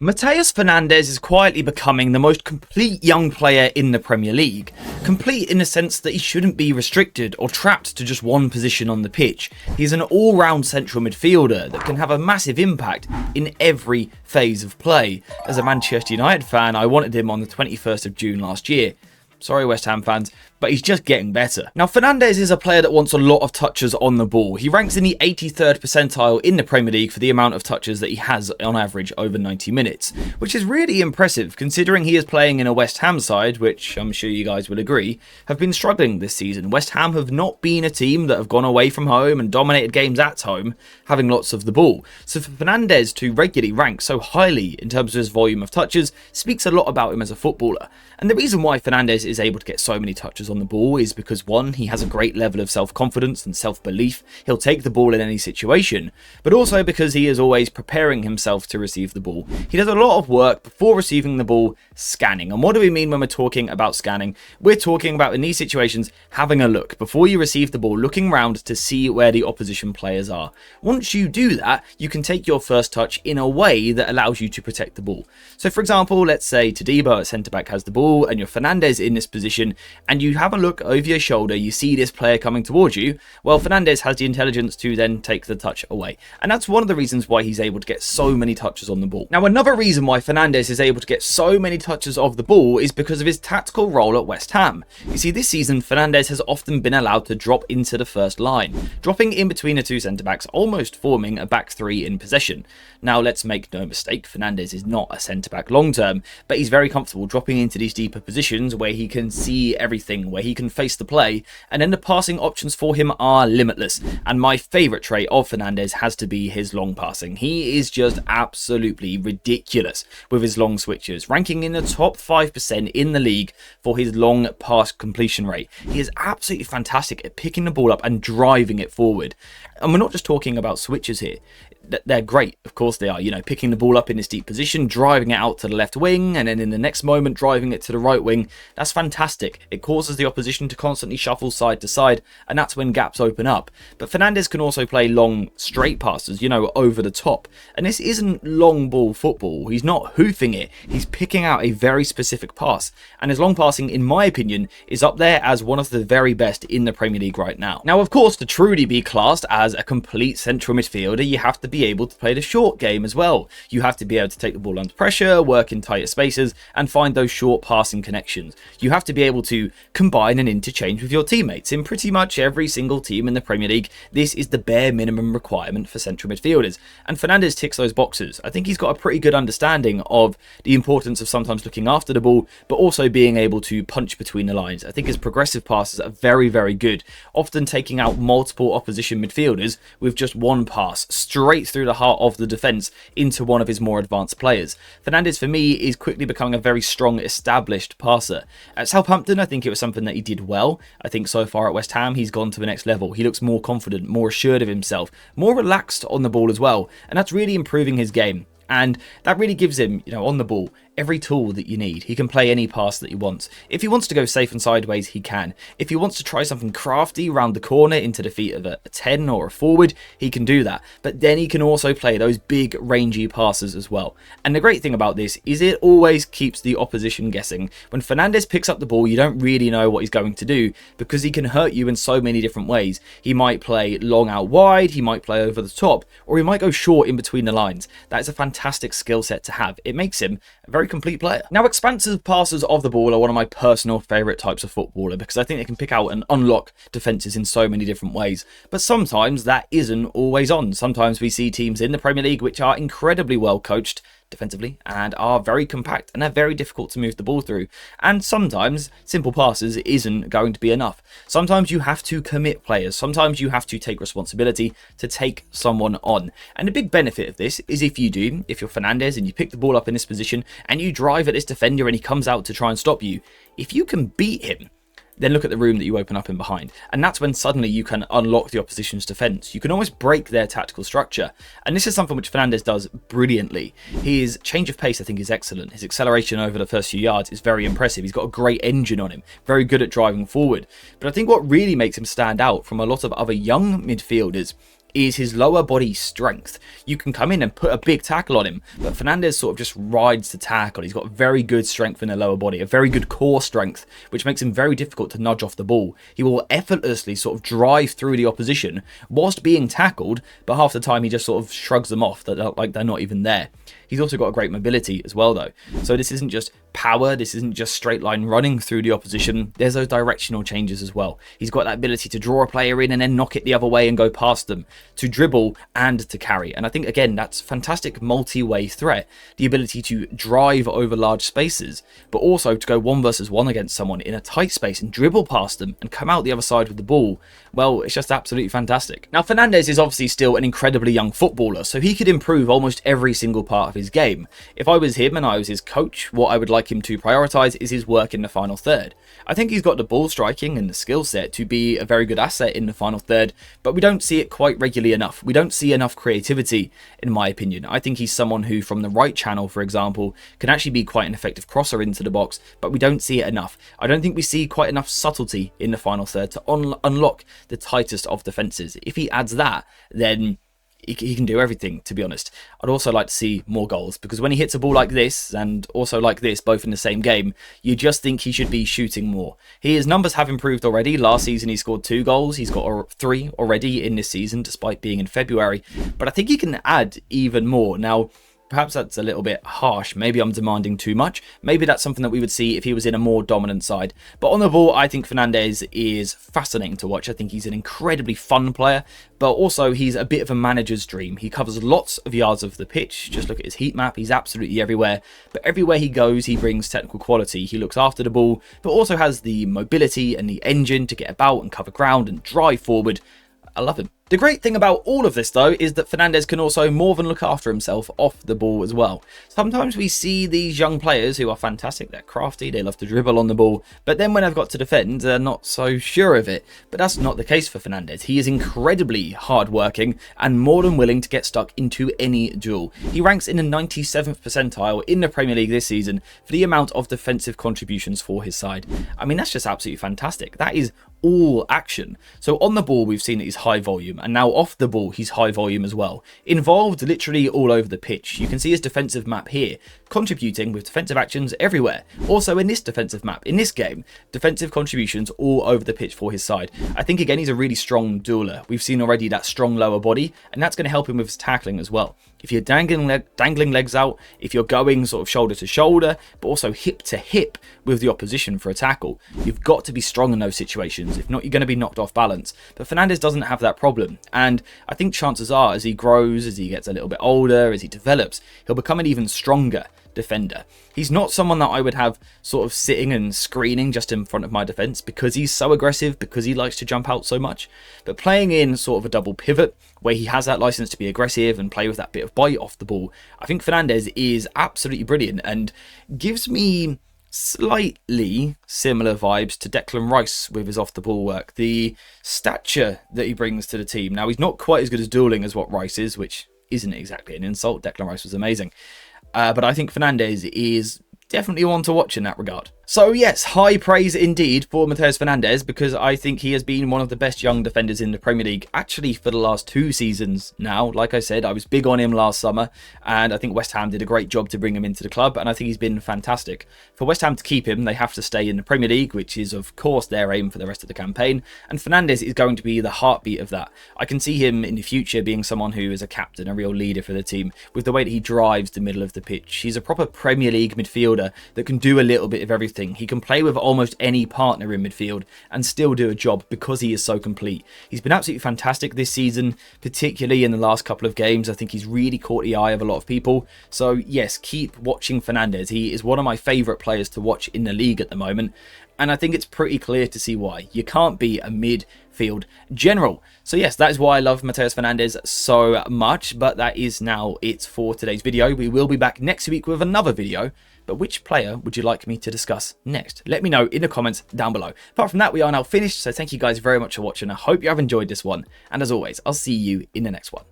Mateus Fernandes is quietly becoming the most complete young player in the Premier League. Complete in the sense that he shouldn't be restricted or trapped to just one position on the pitch. He's an all-round central midfielder that can have a massive impact in every phase of play. As a Manchester United fan, I wanted him on the 21st of June last year. Sorry, West Ham fans, but he's just getting better. Now, Fernandes is a player that wants a lot of touches on the ball. He ranks in the 83rd percentile in the Premier League for the amount of touches that he has on average over 90 minutes, which is really impressive considering he is playing in a West Ham side, which I'm sure you guys will agree, have been struggling this season. West Ham have not been a team that have gone away from home and dominated games at home, having lots of the ball. So for Fernandes to regularly rank so highly in terms of his volume of touches speaks a lot about him as a footballer. And the reason why Fernandes is able to get so many touches on the ball is because, one, he has a great level of self-confidence and self-belief. He'll take the ball in any situation, but also because he is always preparing himself to receive the ball. He does a lot of work before receiving the ball, scanning. And what do we mean when we're talking about scanning? We're talking about, in these situations, having a look before you receive the ball, looking around to see where the opposition players are. Once you do that, you can take your first touch in a way that allows you to protect the ball. So for example, let's say Todibo at centre-back has the ball and you're Fernandes in this position, and you have a look over your shoulder, you see this player coming towards you. Well, Fernandes has the intelligence to then take the touch away, and that's one of the reasons why he's able to get so many touches on the ball. Now, another reason why Fernandes is able to get so many touches of the ball is because of his tactical role at West Ham. You see, this season Fernandes has often been allowed to drop into the first line, dropping in between the two centre-backs, almost forming a back three in possession. Now, let's make no mistake, Fernandes is not a centre-back long-term, but he's very comfortable dropping into these deeper positions where he can see everything, where he can face the play, and then the passing options for him are limitless. And my favourite trait of Fernandes has to be his long passing. He is just absolutely ridiculous with his long switches, ranking in the top 5% in the league for his long pass completion rate. He is absolutely fantastic at picking the ball up and driving it forward. And we're not just talking about switches here. They're great, of course they are, you know, picking the ball up in this deep position, driving it out to the left wing, and then in the next moment driving it to the right wing. That's fantastic. It causes the opposition to constantly shuffle side to side, and that's when gaps open up. But Fernandes can also play long straight passes, you know, over the top. And this isn't long ball football. He's not hoofing it. He's picking out a very specific pass. And his long passing, in my opinion, is up there as one of the very best in the Premier League right now. Now, of course, to truly be classed as a complete central midfielder, you have to be able to play the short game as well. You have to be able to take the ball under pressure, work in tighter spaces, and find those short passing connections. You have to be able to combine and interchange with your teammates. In pretty much every single team in the Premier League, this is the bare minimum requirement for central midfielders. And Fernandes ticks those boxes. I think he's got a pretty good understanding of the importance of sometimes looking after the ball, but also being able to punch between the lines. I think his progressive passes are very, very good, often taking out multiple opposition midfielders with just one pass straight through the heart of the defence into one of his more advanced players. Fernandes, for me, is quickly becoming a very strong, established passer. At Southampton, I think it was something that he did well. I think so far at West Ham, he's gone to the next level. He looks more confident, more assured of himself, more relaxed on the ball as well, and that's really improving his game. And that really gives him, you know, on the ball, every tool that you need. He can play any pass that he wants. If he wants to go safe and sideways, he can. If he wants to try something crafty round the corner into the feet of a 10 or a forward, he can do that. But then he can also play those big rangy passes as well. And the great thing about this is it always keeps the opposition guessing. When Fernandes picks up the ball, you don't really know what he's going to do because he can hurt you in so many different ways. He might play long out wide, he might play over the top, or he might go short in between the lines. That is a fantastic skill set to have. It makes him a very complete player. Now, expansive passes of the ball are one of my personal favourite types of footballer because I think they can pick out and unlock defences in so many different ways. But sometimes that isn't always on. Sometimes we see teams in the Premier League which are incredibly well coached defensively and are very compact and are very difficult to move the ball through. And sometimes simple passes isn't going to be enough. Sometimes you have to commit players. Sometimes you have to take responsibility to take someone on. And the big benefit of this is if you're Fernandes and you pick the ball up in this position and you drive at this defender and he comes out to try and stop you, if you can beat him, then look at the room that you open up in behind. And that's when suddenly you can unlock the opposition's defence. You can almost break their tactical structure. And this is something which Fernandes does brilliantly. His change of pace, I think, is excellent. His acceleration over the first few yards is very impressive. He's got a great engine on him, very good at driving forward. But I think what really makes him stand out from a lot of other young midfielders is his lower body strength. You can come in and put a big tackle on him, but Fernandes sort of just rides the tackle. He's got very good strength in the lower body, a very good core strength, which makes him very difficult to nudge off the ball. He will effortlessly sort of drive through the opposition whilst being tackled, but half the time he just sort of shrugs them off, like they're not even there. He's also got a great mobility as well though. So this isn't just power, this isn't just straight line running through the opposition, there's those directional changes as well. He's got that ability to draw a player in and then knock it the other way and go past them, to dribble and to carry. And I think again, that's fantastic multi-way threat. The ability to drive over large spaces, but also to go 1v1 against someone in a tight space and dribble past them and come out the other side with the ball. Well, it's just absolutely fantastic. Now, Fernandes is obviously still an incredibly young footballer, so he could improve almost every single part of his game. If I was him and I was his coach, what I would like him to prioritise is his work in the final third. I think he's got the ball striking and the skill set to be a very good asset in the final third, but we don't see it quite regularly enough. We don't see enough creativity, in my opinion. I think he's someone who, from the right channel, for example, can actually be quite an effective crosser into the box, but we don't see it enough. I don't think we see quite enough subtlety in the final third to unlock the tightest of defences. If he adds that, then he can do everything, to be honest. I'd also like to see more goals, because when he hits a ball like this and also like this, both in the same game, you just think he should be shooting more. His numbers have improved already. Last season he scored 2 goals. He's got 3 already in this season, despite being in February. But I think he can add even more. Now, perhaps that's a little bit harsh. Maybe I'm demanding too much. Maybe that's something that we would see if he was in a more dominant side. But on the ball, I think Fernandes is fascinating to watch. I think he's an incredibly fun player, but also he's a bit of a manager's dream. He covers lots of yards of the pitch. Just look at his heat map. He's absolutely everywhere. But everywhere he goes, he brings technical quality. He looks after the ball, but also has the mobility and the engine to get about and cover ground and drive forward. I love him. The great thing about all of this, though, is that Fernandes can also more than look after himself off the ball as well. Sometimes we see these young players who are fantastic, they're crafty, they love to dribble on the ball, but then when they've got to defend, they're not so sure of it. But that's not the case for Fernandes. He is incredibly hard-working and more than willing to get stuck into any duel. He ranks in the 97th percentile in the Premier League this season for the amount of defensive contributions for his side. I mean, that's just absolutely fantastic. That is all action. So on the ball, we've seen that he's high volume, and now off the ball, he's high volume as well. Involved literally all over the pitch. You can see his defensive map here, contributing with defensive actions everywhere. Also in this defensive map, in this game, defensive contributions all over the pitch for his side. I think, again, he's a really strong dueler. We've seen already that strong lower body, and that's going to help him with his tackling as well. If you're dangling legs out, if you're going sort of shoulder to shoulder, but also hip to hip with the opposition for a tackle, you've got to be strong in those situations. If not, you're going to be knocked off balance. But Fernandes doesn't have that problem. And I think chances are, as he grows, as he gets a little bit older, as he develops, he'll become an even stronger defender. He's not someone that I would have sort of sitting and screening just in front of my defense, because he's so aggressive, because he likes to jump out so much. But playing in sort of a double pivot where he has that license to be aggressive and play with that bit of bite off the ball, I think Fernandes is absolutely brilliant and gives me slightly similar vibes to Declan Rice with his off the ball work. The stature that he brings to the team. Now, he's not quite as good as dueling as what Rice is, which isn't exactly an insult. Declan Rice was amazing. But I think Fernandes is definitely one to watch in that regard. So yes, high praise indeed for Mateus Fernandes, because I think he has been one of the best young defenders in the Premier League, actually for the last 2 seasons now. Like I said, I was big on him last summer, and I think West Ham did a great job to bring him into the club, and I think he's been fantastic. For West Ham to keep him, they have to stay in the Premier League, which is of course their aim for the rest of the campaign, and Fernandes is going to be the heartbeat of that. I can see him in the future being someone who is a captain, a real leader for the team, with the way that he drives the middle of the pitch. He's a proper Premier League midfielder that can do a little bit of everything. He can play with almost any partner in midfield and still do a job because he is so complete. He's been absolutely fantastic this season, particularly in the last couple of games. I think he's really caught the eye of a lot of people. So yes, keep watching Fernandes. He is one of my favourite players to watch in the league at the moment, and I think it's pretty clear to see why. You can't be a midfield general. So yes, that is why I love Mateus Fernandes so much, but that is now it for today's video. We will be back next week with another video, but which player would you like me to discuss next? Let me know in the comments down below. Apart from that, we are now finished, so thank you guys very much for watching. I hope you have enjoyed this one, and as always, I'll see you in the next one.